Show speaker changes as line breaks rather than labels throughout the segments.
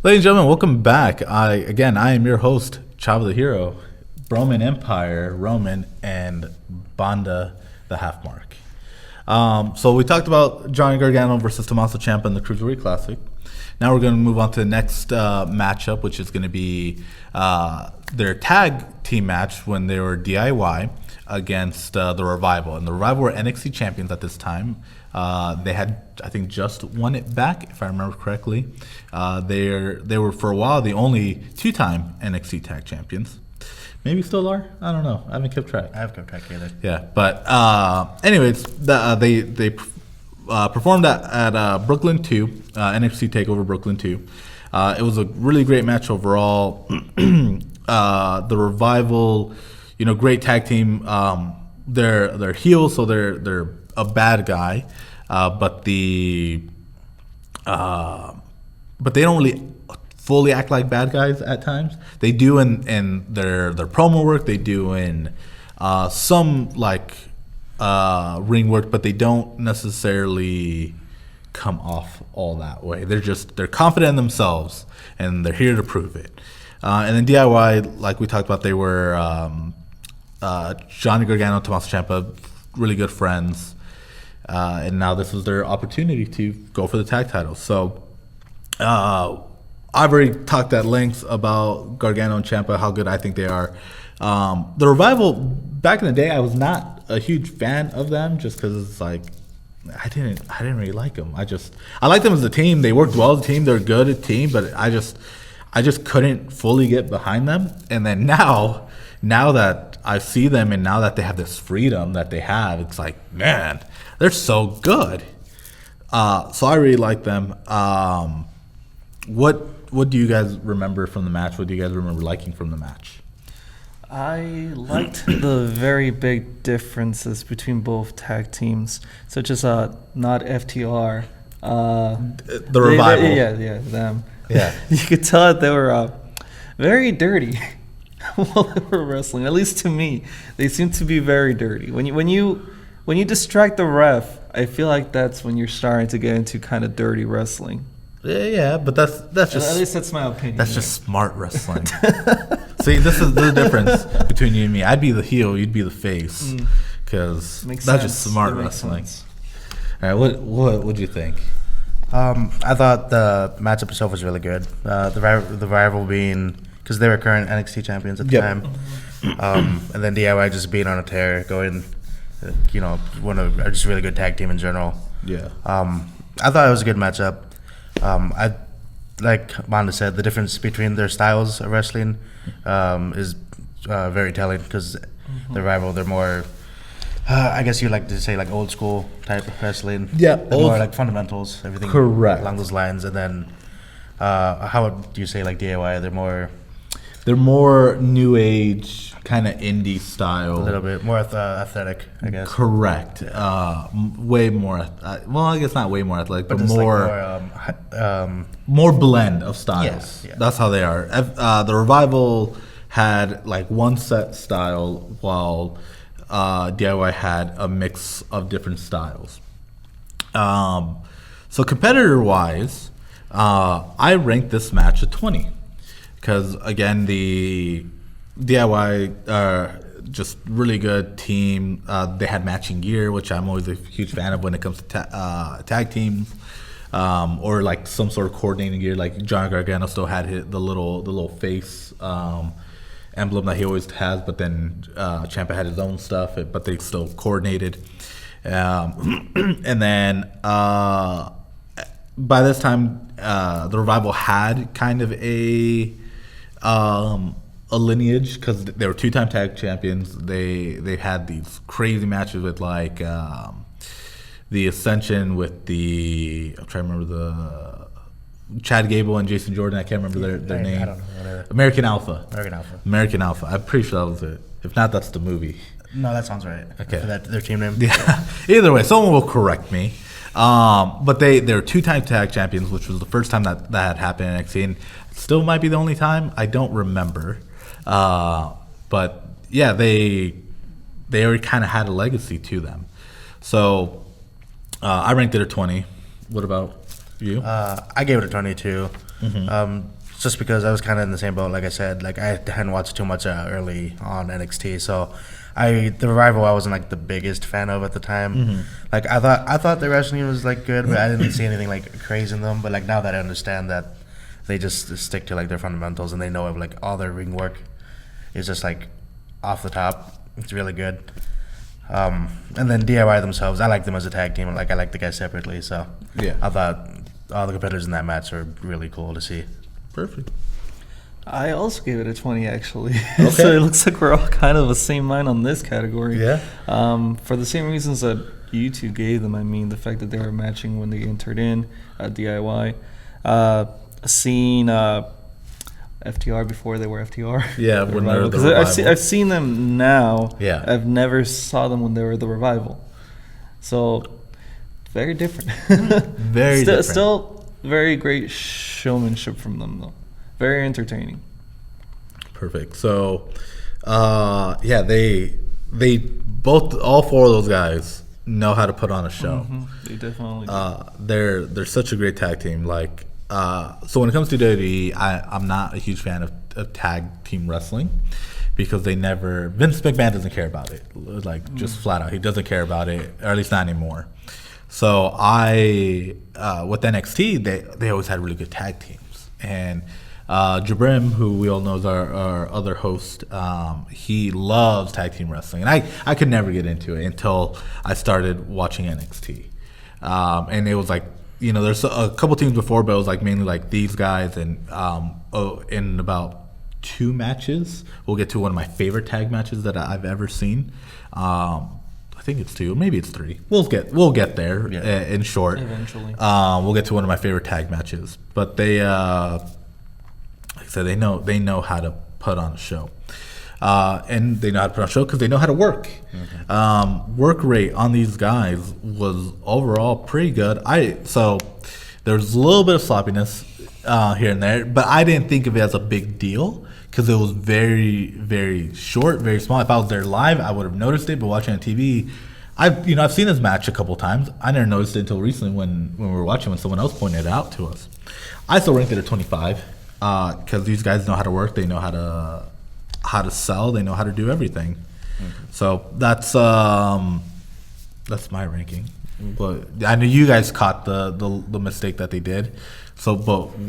Ladies and gentlemen, welcome back. I am your host, Chava the Hero, Roman Empire, Roman, and Banda the Half Mark. So we talked about Johnny Gargano versus Tommaso Ciampa in the Cruiserweight Classic. Now we're going to move on to the next matchup, which is going to be their tag team match when they were DIY against the Revival. And the Revival were NXT champions at this time. They had, I think, just won it back, if I remember correctly. They were, for a while, the only two-time NXT tag champions. Maybe still are? I don't know. I haven't kept track.
I have kept track either.
Yeah, but anyways, they performed at Brooklyn 2, NXT TakeOver Brooklyn 2. It was a really great match overall. The Revival, great tag team. They're heels, so they're a bad guy, but they don't really fully act like bad guys at times. They do in their promo work. They do in some ring work, but they don't necessarily come off all that way. They're confident in themselves, and they're here to prove it. And then DIY, like we talked about, they were Johnny Gargano, Tommaso Ciampa, really good friends. And now this was their opportunity to go for the tag titles. So I've already talked at length about Gargano and Ciampa, how good I think they are. The Revival, back in the day, I was not a huge fan of them just because it's like I didn't really like them. I liked them as a team. They worked well as a team. They're good at team, but I just couldn't fully get behind them. And then now that I see them and now that they have this freedom that they have, it's like, man, they're so good. So I really like them. What do you guys remember from the match? What do you guys remember liking from the match?
I liked the very big differences between both tag teams, such as not FTR.
The Revival.
Them.
Yeah.
You could tell that they were very dirty while they were wrestling. At least to me, they seem to be very dirty. When you distract the ref, I feel like that's when you're starting to get into kind of dirty wrestling.
Yeah, but that's just,
at least that's my opinion.
That's just smart wrestling. See, this is the difference between you and me. I'd be the heel, you'd be the face, because that's just smart wrestling. All right, what would you think?
I thought the matchup itself was really good. The rival being, because they were current NXT champions at the time, and then DIY just being on a tear, going, just a really good tag team in general.
Yeah.
I thought it was a good matchup. I like Banda said, the difference between their styles of wrestling is very telling because the rival, they're more, I guess you like to say like old school type of wrestling.
Yeah,
more like fundamentals, everything
correct
along those lines. And then how would you say like DIY?
They're more new age, kind of indie style.
A little bit more athletic, I guess.
Correct. Way more. Well, I guess not way more athletic, but more. More blend of styles.
Yeah.
That's how they are. The Revival had like one set style, while DIY had a mix of different styles. So competitor-wise, I ranked this match a 20. Because, again, the DIY just really good team. They had matching gear, which I'm always a huge fan of when it comes to tag teams, or like some sort of coordinating gear. Like Johnny Gargano still had the little face emblem that he always has, but then Ciampa had his own stuff, but they still coordinated. And then by this time, the Revival had kind of a lineage because they were two-time tag champions. They had these crazy matches with like the Ascension with I'm trying to remember the Chad Gable and Jason Jordan. I can't remember their name.
I don't know. Whatever.
American Alpha.
American Alpha.
I'm pretty sure that was it. If not, that's the movie.
No, that sounds right.
Okay.
For their team name.
Yeah. Either way, someone will correct me. But they're two-time tag champions, which was the first time that had happened in NXT, and still might be the only time. I don't remember. But yeah, they already kind of had a legacy to them. So I ranked it a 20. What about you?
I gave it a 22. Just because I was kind of in the same boat, like I said, like I hadn't watched too much early on NXT, so the Revival I wasn't like the biggest fan of at the time. Like I thought the wrestling was like good, but I didn't see anything like crazy in them. But like now that I understand that they just stick to like their fundamentals and they know of like all their ring work is just like off the top. It's really good. And then DIY themselves, I like them as a tag team. Like I like the guys separately, so
Yeah.
I thought all the competitors in that match were really cool to see.
Perfect.
I also gave it a 20, actually.
Okay.
So it looks like we're all kind of the same mind on this category.
Yeah.
For the same reasons that you two gave them. I mean, the fact that they were matching when they entered in DIY. Seeing FTR before they were FTR.
Yeah, when they were the
Because
Revival.
I've seen them now.
Yeah.
I've never saw them when they were the Revival. So, very different.
Very different.
Still very great showmanship from them, though. Very entertaining.
Perfect. So, yeah, they both, all four of those guys know how to put on a show.
They definitely do.
They're such a great tag team. Like, so when it comes to WWE, I'm not a huge fan of tag team wrestling because Vince McMahon doesn't care about it. Like, just flat out, he doesn't care about it, or at least not anymore. So with NXT, they always had really good tag teams. And Jabrim, who we all know is our other host, he loves tag team wrestling. And I could never get into it until I started watching NXT. And it was like, there's a couple teams before, but it was like mainly like these guys. And in about 2 matches, we'll get to one of my favorite tag matches that I've ever seen. I think it's 2, maybe it's 3. We'll get there in short.
Eventually.
We'll get to one of my favorite tag matches. But they, like I said, they know how to put on a show. And they know how to put on a show because they know how to work. Work rate on these guys was overall pretty good. So there's a little bit of sloppiness here and there, but I didn't think of it as a big deal because it was very, very short, very small. If I was there live, I would have noticed it, but watching on TV, I've seen this match a couple times. I never noticed it until recently when we were watching, when someone else pointed it out to us. I still ranked it at 25 because these guys know how to work. They know how to sell. They know how to do everything. So that's my ranking. But I know you guys caught the mistake that they did. So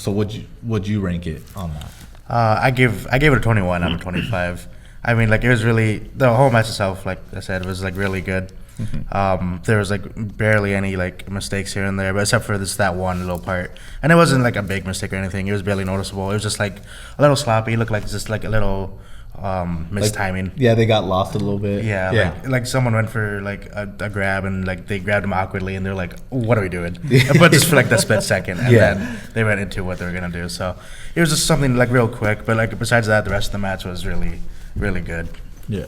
would you rank it on that?
I gave it a 21 out of 25. I mean, like, it was really, the whole match itself, like I said, was like really good. There was like barely any like mistakes here and there, but except for that one little part, and it wasn't like a big mistake or anything. It was barely noticeable. It was just like a little sloppy. It looked like just like a little mistiming.
Yeah, they got lost a little bit.
Yeah. Like someone went for like a grab and like they grabbed him awkwardly and they're like, "What are we doing?" But just for like that split second, and then they went into what they were gonna do. So it was just something like real quick. But like besides that, the rest of the match was really, really good.
Yeah.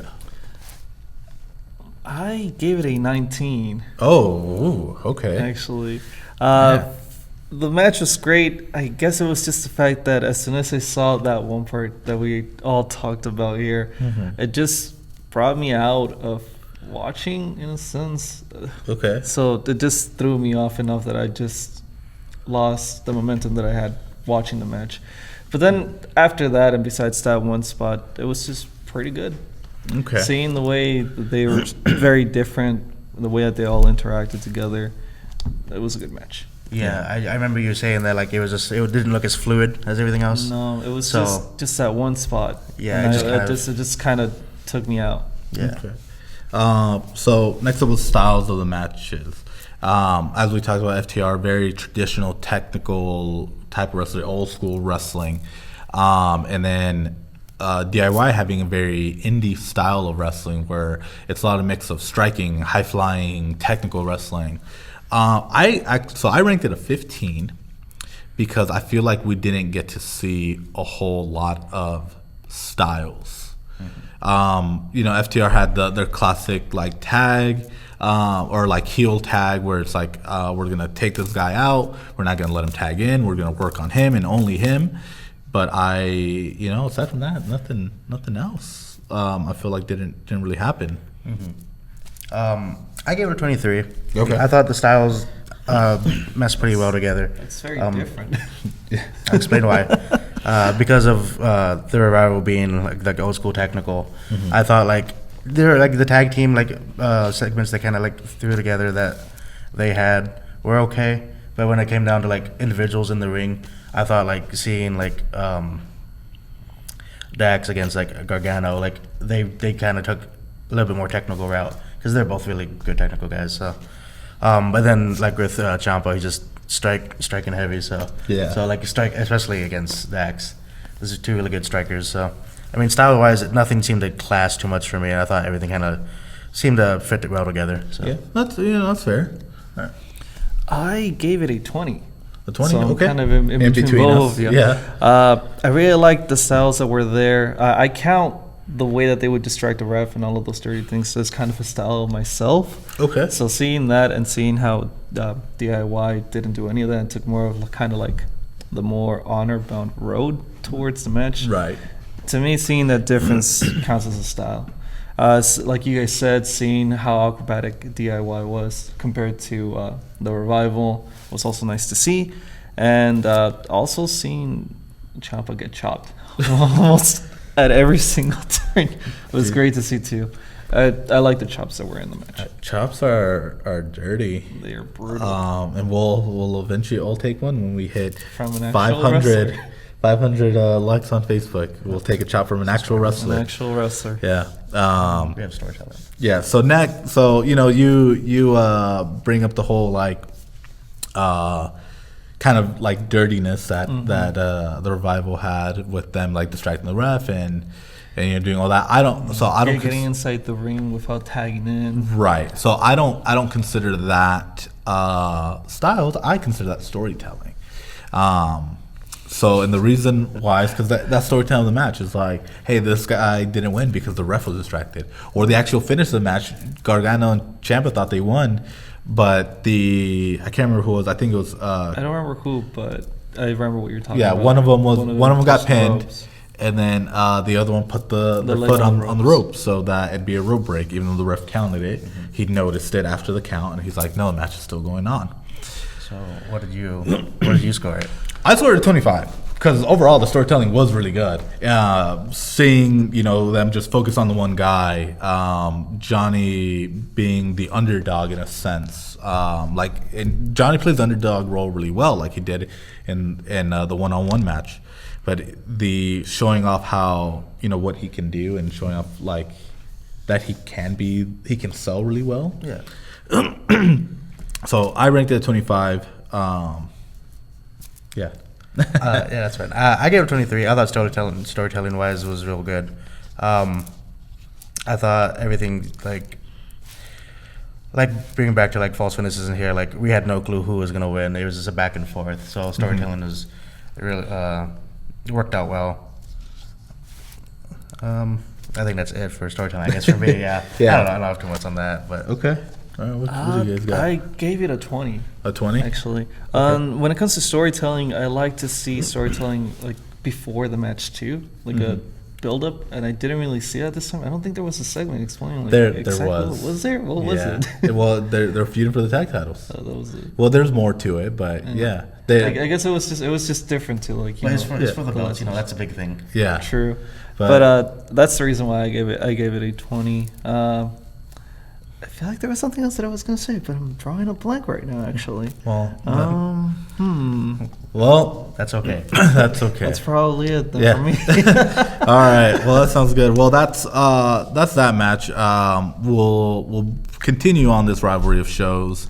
I gave it a 19.
Oh, okay.
Actually, the match was great. I guess it was just the fact that as soon as I saw that one part that we all talked about here, it just brought me out of watching in a sense.
Okay.
So it just threw me off enough that I just lost the momentum that I had watching the match. But then after that, and besides that one spot, it was just pretty good.
Okay.
Seeing the way that they were very different, the way that they all interacted together, it was a good match.
Yeah, I remember you saying that like it didn't look as fluid as everything else.
No, it was
So-
just that one spot.
Yeah,
And
it
it just kind of took me out.
Yeah.
Okay. So next up was styles of the matches. As we talked about, FTR, very traditional, technical type of wrestling, old school wrestling, and then DIY having a very indie style of wrestling where it's a lot of mix of striking, high flying, technical wrestling. So I ranked it a 15 because I feel like we didn't get to see a whole lot of styles. FTR had their classic like tag or like heel tag where it's like we're gonna take this guy out, we're not gonna let him tag in, we're gonna work on him and only him. But aside from that, nothing else. I feel like didn't really happen.
I gave it a 23.
Okay.
I thought the styles meshed pretty well together.
It's very different.
I'll explain why. Because of the revival being like old school technical, I thought like they're like the tag team segments they kind of like threw together that they had were okay, but when it came down to like individuals in the ring, I thought like seeing like Dax against like Gargano, like they kind of took a little bit more technical route because they're both really good technical guys. So, but then like with Ciampa, he just striking heavy. So
Yeah.
So like strike, especially against Dax. Those are two really good strikers. So I mean, style wise, nothing seemed to clash too much for me. I thought everything kind of seemed to fit well together. So
Yeah, that's fair. All right.
I gave it a 20.
A 20,
So I'm
okay.
kind of in between both
us.
of you.
Yeah.
I really like the styles that were there. I count the way that they would distract the ref and all of those dirty things as kind of a style myself.
Okay.
So seeing that and seeing how DIY didn't do any of that and took more of kind of like the more honor-bound road towards the match.
Right.
To me, seeing that difference counts as a style. Like you guys said, seeing how acrobatic DIY was compared to the revival was also nice to see. And also seeing Ciampa get chopped almost at every single turn was great to see too. I like the chops that were in the match.
Chops are dirty.
They are brutal.
And we'll eventually all take one when we hit
From an actual
500
wrestler.
500 likes on Facebook. We'll take a chop from an actual wrestler.
An actual wrestler.
Yeah.
we have storytelling.
Yeah. So next, you know, you bring up the whole like kind of like dirtiness that the revival had with them like distracting the ref and you're doing all that. I don't.
You're getting inside the ring without tagging in.
Right. So I don't consider that styles. I consider that storytelling. So, and the reason why is because that storytelling of the match is like, hey, this guy didn't win because the ref was distracted. Or the actual finish of the match, Gargano and Ciampa thought they won, but I can't remember who it was. I think it was.
I don't remember who, but I remember what you're talking about.
Yeah, one of them got
touched the
pinned,
ropes.
and then the other one put their
leg
foot
on
on the rope so that it'd be a rope break, even though the ref counted it. He noticed it after the count, and he's like, no, the match is still going on.
So what did you score it?
I scored a 25 because overall the storytelling was really good. Seeing them just focus on the one guy, Johnny being the underdog in a sense, and Johnny plays the underdog role really well, like he did in the one-on-one match. But the showing off how what he can do and showing off like that he can sell really well.
Yeah.
So I ranked it at 25. Yeah.
Yeah, that's fine. I gave it 23. I thought storytelling wise was real good. I thought everything like bringing back to like false finishes in here. Like we had no clue who was gonna win. It was just a back and forth. So storytelling was really worked out well. I think that's it for storytelling. I guess for me, yeah.
Yeah.
I don't have too much on that, but
Okay. All right. What do you guys got?
I gave it a 20.
A 20?
Actually, when it comes to storytelling, I like to see storytelling like before the match too, like a build up, and I didn't really see that this time. I don't think there was a segment explaining like
There
exactly
was.
Was there? What was it?
Well, they're feuding for the tag titles.
That was it.
Well, there's more to it, but yeah.
I guess it was just different to like.
it's for
Yeah.
the belts. That's a big thing.
Yeah.
True,
But-
but that's the reason why I gave it a 20. I feel like there was something else that I was gonna say, but I'm drawing a blank right now. Actually,
Well,
Well, that's okay.
that's okay.
that's probably it then
Yeah.
for me.
All right. Well, that sounds good. Well, that's that match. We'll continue on this rivalry of shows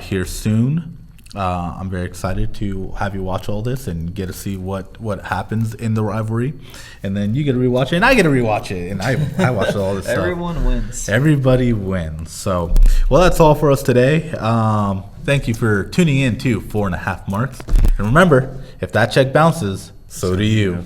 here soon. I'm very excited to have you watch all this and get to see what happens in the rivalry, and then you get to rewatch it, and I get to rewatch it, and I watched all this stuff.
Everyone wins.
Everybody wins. So, well, that's all for us today. Thank you for tuning in to 4.5 Marks, and remember, if that check bounces, so do you.